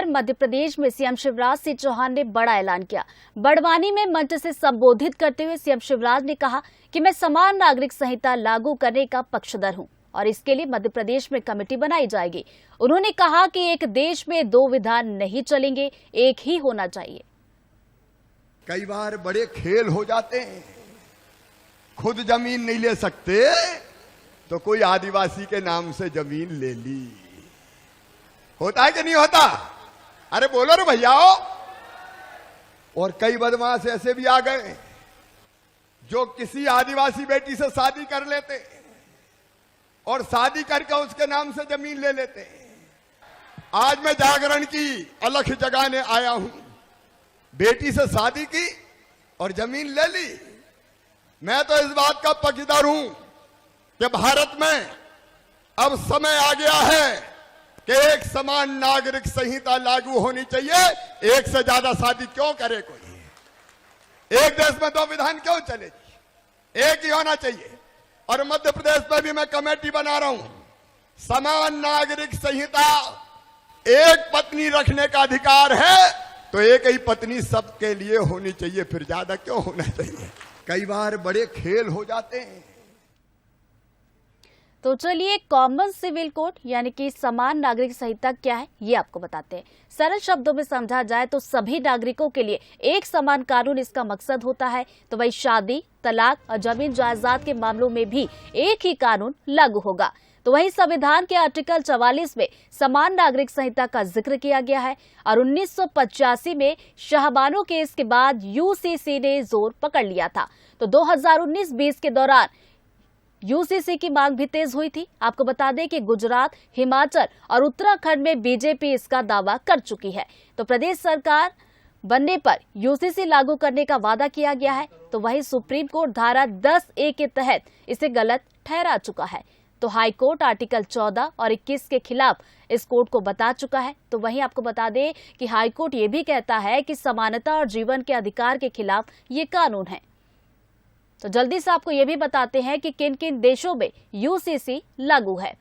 पर मध्य प्रदेश में सीएम शिवराज सिंह चौहान ने बड़ा ऐलान किया। बड़वानी में मंच से संबोधित करते हुए सीएम शिवराज ने कहा कि मैं समान नागरिक संहिता लागू करने का पक्षधर हूं और इसके लिए मध्य प्रदेश में कमेटी बनाई जाएगी। उन्होंने कहा कि एक देश में दो विधान नहीं चलेंगे, एक ही होना चाहिए। कई बार बड़े खेल हो जाते हैं, खुद जमीन नहीं ले सकते तो कोई आदिवासी के नाम से जमीन ले ली। होता है कि नहीं होता? अरे बोलो रे भैया। और कई बदमाश ऐसे भी आ गए जो किसी आदिवासी बेटी से शादी कर लेते और शादी करके उसके नाम से जमीन ले लेते। आज मैं जागरण की अलख जगाने आया हूं। बेटी से शादी की और जमीन ले ली। मैं तो इस बात का पक्षधर हूं कि भारत में अब समय आ गया है कि एक समान नागरिक संहिता लागू होनी चाहिए। एक से ज्यादा शादी क्यों करे कोई? एक देश में दो विधान क्यों चलेगी? एक ही होना चाहिए। और मध्य प्रदेश में भी मैं कमेटी बना रहा हूं। समान नागरिक संहिता, एक पत्नी रखने का अधिकार है तो एक ही पत्नी सबके लिए होनी चाहिए, फिर ज्यादा क्यों होना चाहिए? कई बार बड़े खेल हो जाते हैं। तो चलिए, कॉमन सिविल कोड यानी कि समान नागरिक संहिता क्या है ये आपको बताते हैं। सरल शब्दों में समझा जाए तो सभी नागरिकों के लिए एक समान कानून इसका मकसद होता है। तो वही शादी, तलाक और जमीन जायदाद के मामलों में भी एक ही कानून लागू होगा। तो वहीं संविधान के आर्टिकल 44 में समान नागरिक संहिता का जिक्र किया गया है और 1985 में शाहबानो केस के बाद यूसीसी ने जोर पकड़ लिया था। तो 2019-20 के दौरान यूसीसी की मांग भी तेज हुई थी। आपको बता दें कि गुजरात, हिमाचल और उत्तराखंड में बीजेपी इसका दावा कर चुकी है। तो प्रदेश सरकार बनने पर यूसीसी लागू करने का वादा किया गया है। तो वहीं सुप्रीम कोर्ट धारा 10A के तहत इसे गलत ठहरा चुका है। तो हाई कोर्ट आर्टिकल 14 और 21 के खिलाफ इस कोर्ट को बता चुका है। तो वहीं आपको बता दें कि हाई कोर्ट ये भी कहता है कि समानता और जीवन के अधिकार के खिलाफ ये कानून है। तो जल्दी से आपको ये भी बताते हैं कि किन किन देशों में यूसीसी लागू है।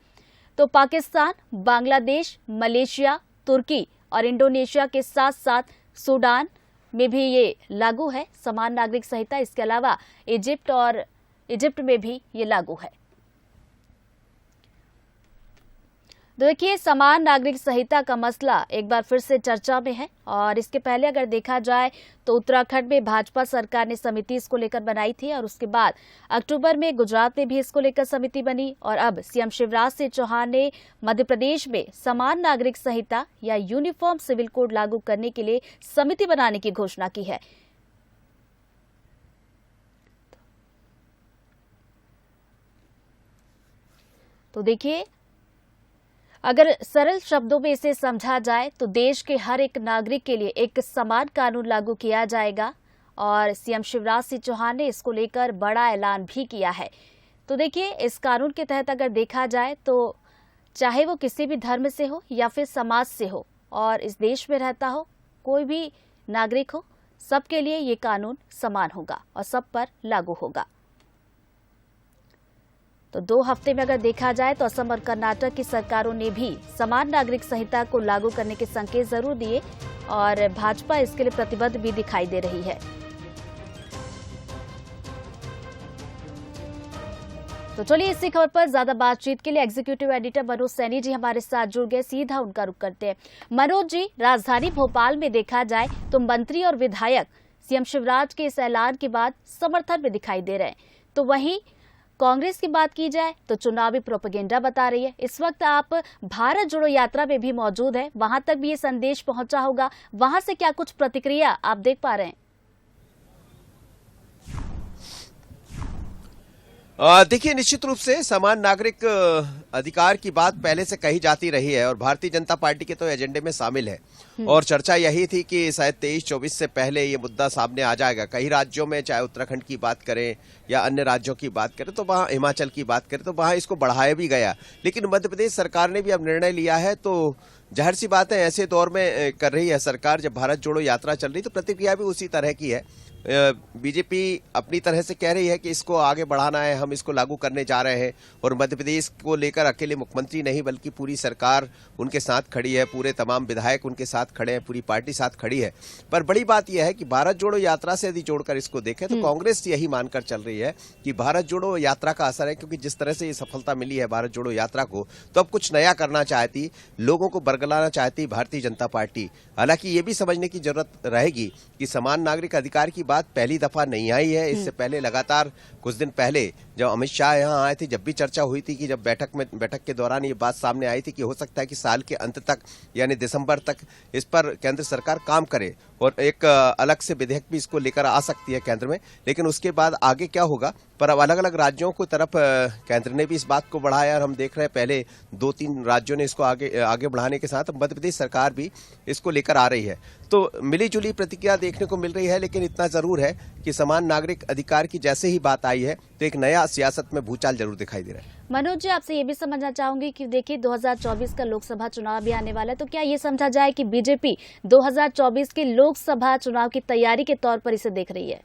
तो पाकिस्तान, बांग्लादेश, मलेशिया, तुर्की और इंडोनेशिया के साथ साथ सूडान में भी ये लागू है समान नागरिक संहिता। इसके अलावा इजिप्ट में भी ये लागू है। देखिए, समान नागरिक संहिता का मसला एक बार फिर से चर्चा में है और इसके पहले अगर देखा जाए तो उत्तराखंड में भाजपा सरकार ने समिति इसको लेकर बनाई थी और उसके बाद अक्टूबर में गुजरात में भी इसको लेकर समिति बनी और अब सीएम शिवराज सिंह चौहान ने मध्य प्रदेश में समान नागरिक संहिता या यूनिफॉर्म सिविल कोड लागू करने के लिए समिति बनाने की घोषणा की है। तो देखिए, अगर सरल शब्दों में इसे समझा जाए तो देश के हर एक नागरिक के लिए एक समान कानून लागू किया जाएगा और सीएम शिवराज सिंह चौहान ने इसको लेकर बड़ा ऐलान भी किया है। तो देखिए, इस कानून के तहत अगर देखा जाए तो चाहे वो किसी भी धर्म से हो या फिर समाज से हो और इस देश में रहता हो कोई भी नागरिक हो, सबके लिए ये कानून समान होगा और सब पर लागू होगा। तो 2 हफ्ते में अगर देखा जाए तो असम और कर्नाटक की सरकारों ने भी समान नागरिक संहिता को लागू करने के संकेत जरूर दिए और भाजपा इसके लिए प्रतिबद्ध भी दिखाई दे रही है। तो चलिए, इसी खबर पर ज्यादा बातचीत के लिए एग्जीक्यूटिव एडिटर मनोज सैनी जी हमारे साथ जुड़ गए। सीधा उनका रुख करते हैं। मनोज जी, राजधानी भोपाल में देखा जाए तो मंत्री और विधायक सीएम शिवराज के इस ऐलान के बाद समर्थन में दिखाई दे रहे हैं। तो वहीं कांग्रेस की बात की जाए तो चुनावी प्रोपेगेंडा बता रही है। इस वक्त आप भारत जोड़ो यात्रा में भी मौजूद है, वहां तक भी ये संदेश पहुंचा होगा। वहां से क्या कुछ प्रतिक्रिया आप देख पा रहे हैं? देखिए, निश्चित रूप से समान नागरिक अधिकार की बात पहले से कही जाती रही है और भारतीय जनता पार्टी के तो एजेंडे में शामिल है और चर्चा यही थी कि शायद 23-24 से पहले ये मुद्दा सामने आ जाएगा। कई राज्यों में, चाहे उत्तराखंड की बात करें या अन्य राज्यों की बात करें, तो वहां हिमाचल की बात करें तो वहां इसको बढ़ाया भी गया। लेकिन मध्य प्रदेश सरकार ने भी अब निर्णय लिया है तो जाहिर सी बात है ऐसे दौर में कर रही है सरकार। जब भारत जोड़ो यात्रा चल रही तो प्रतिक्रिया भी उसी तरह की है। बीजेपी अपनी तरह से कह रही है कि इसको आगे बढ़ाना है, हम इसको लागू करने जा रहे हैं, और मध्य प्रदेश को लेकर अकेले मुख्यमंत्री नहीं बल्कि पूरी सरकार उनके साथ खड़ी है, पूरे तमाम विधायक उनके साथ खड़े हैं, पूरी पार्टी साथ खड़ी है। पर बड़ी बात यह है कि भारत जोड़ो यात्रा से यदि जोड़कर इसको देखें तो कांग्रेस यही मानकर चल रही है कि भारत जोड़ो यात्रा का असर है, क्योंकि जिस तरह से ये सफलता मिली है भारत जोड़ो यात्रा को, तो अब कुछ नया करना चाहती, लोगों को बरगलाना चाहती भारतीय जनता पार्टी। हालांकि ये भी समझने की जरूरत रहेगी कि समान नागरिक अधिकार की बात पहली दफा नहीं आई है। इससे पहले लगातार कुछ दिन पहले जब अमित शाह यहाँ आए थे, जब भी चर्चा हुई थी कि जब बैठक के दौरान ये बात सामने आई थी कि हो सकता है कि साल के अंत तक यानी दिसंबर तक इस पर केंद्र सरकार काम करे और एक अलग से विधेयक भी इसको लेकर आ सकती है केंद्र में। लेकिन उसके बाद आगे क्या होगा, पर अब अलग अलग राज्यों को तरफ केंद्र ने भी इस बात को बढ़ाया और हम देख रहे हैं पहले 2-3 राज्यों ने इसको आगे बढ़ाने के साथ मध्य प्रदेश सरकार भी इसको लेकर आ रही है। तो मिली जुली प्रतिक्रिया देखने को मिल रही है, लेकिन इतना जरूर है कि समान नागरिक अधिकार की जैसे ही बात आई है तो एक नया सियासत में भूचाल जरूर दिखाई दे रहा है। मनोज जी, आपसे ये भी समझना चाहूंगी कि देखिए 2024 का लोकसभा चुनाव भी आने वाला है, तो क्या ये समझा जाए कि बीजेपी 2024 के लोकसभा चुनाव की तैयारी के तौर पर इसे देख रही है?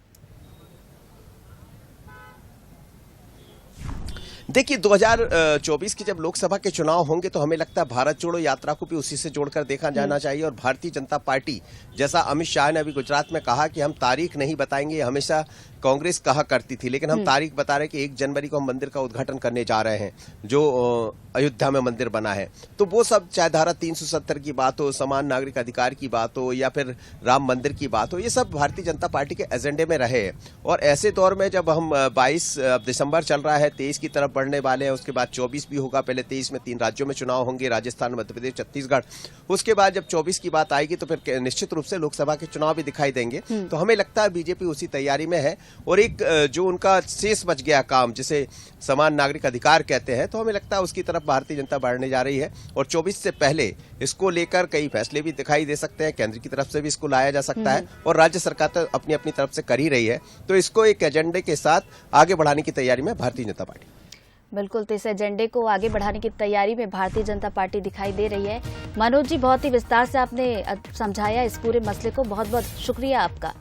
देखिए 2024 के जब लोकसभा के चुनाव होंगे तो हमें लगता है भारत जोड़ो यात्रा को भी उसी से जोड़कर देखा जाना चाहिए। और भारतीय जनता पार्टी, जैसा अमित शाह ने अभी गुजरात में कहा कि हम तारीख नहीं बताएंगे, हमेशा कांग्रेस कहा करती थी, लेकिन हम तारीख बता रहे हैं कि 1 जनवरी को हम मंदिर का उद्घाटन करने जा रहे हैं जो अयोध्या में मंदिर बना है। तो वो सब, चाहे धारा 370 की बात हो, समान नागरिक अधिकार की बात हो, या फिर राम मंदिर की बात हो, ये सब भारतीय जनता पार्टी के एजेंडे में रहे हैं। और ऐसे दौर में जब हम 22 दिसंबर चल रहा है, 23 की तरफ बढ़ने वाले हैं, उसके बाद 24 भी होगा। पहले 23 में 3 राज्यों में चुनाव होंगे, राजस्थान, मध्य प्रदेश, छत्तीसगढ़। उसके बाद जब 24 की बात आएगी तो फिर निश्चित रूप से लोकसभा के चुनाव भी दिखाई देंगे। तो हमें लगता है बीजेपी उसी तैयारी में है। और एक जो उनका शेष बच गया काम, जिसे समान नागरिक अधिकार कहते हैं, तो हमें लगता है उसकी तरफ भारतीय जनता बढ़ने जा रही है। और 24 से पहले इसको लेकर कई फैसले भी दिखाई दे सकते हैं, केंद्र की तरफ से भी इसको लाया जा सकता है, और राज्य सरकार तो अपनी अपनी तरफ से कर ही रही है। तो इसको एक एजेंडे के साथ आगे बढ़ाने की तैयारी में भारतीय जनता पार्टी। बिल्कुल, तो इस एजेंडे को आगे बढ़ाने की तैयारी में भारतीय जनता पार्टी दिखाई दे रही है। मनोज जी, बहुत ही विस्तार से आपने समझाया इस पूरे मसले को, बहुत बहुत शुक्रिया आपका।